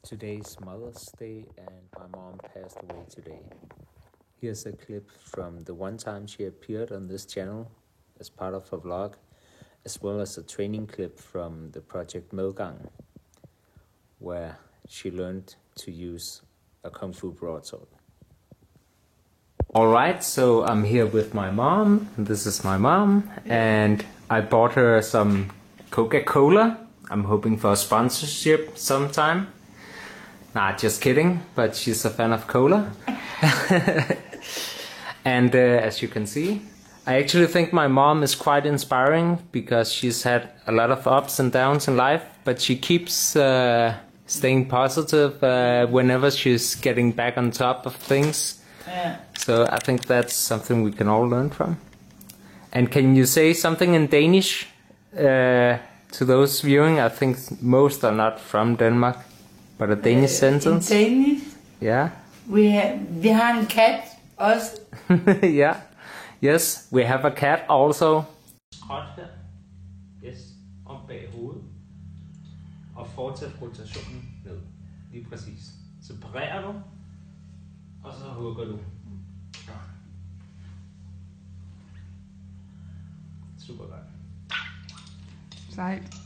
Today's Mother's Day and my mom passed away today. Here's a clip from the one time she appeared on this channel as part of a vlog, as well as a training clip from the project Medgang, where she learned to use a Kung Fu broadsword. Alright, so I'm here with my mom. This is my mom, and I bought her some Coca-Cola. I'm hoping for a sponsorship sometime. Nah, just kidding, but she's a fan of cola. And as you can see, I actually think my mom is quite inspiring because she's had a lot of ups and downs in life, but she keeps staying positive whenever she's getting back on top of things. Yeah. So I think that's something we can all learn from. And can you say something in Danish to those viewing? I think most are not from Denmark. But a Danish sentence? In Danish? Yeah. Vi har en kat også. Yeah. Yes, we have a cat also. Skråt her. Yes. Om bag hovedet. Og fortsæt rotationen ned. Lige præcis. Så parerer du. Og så hugger du. Super godt. Sejt.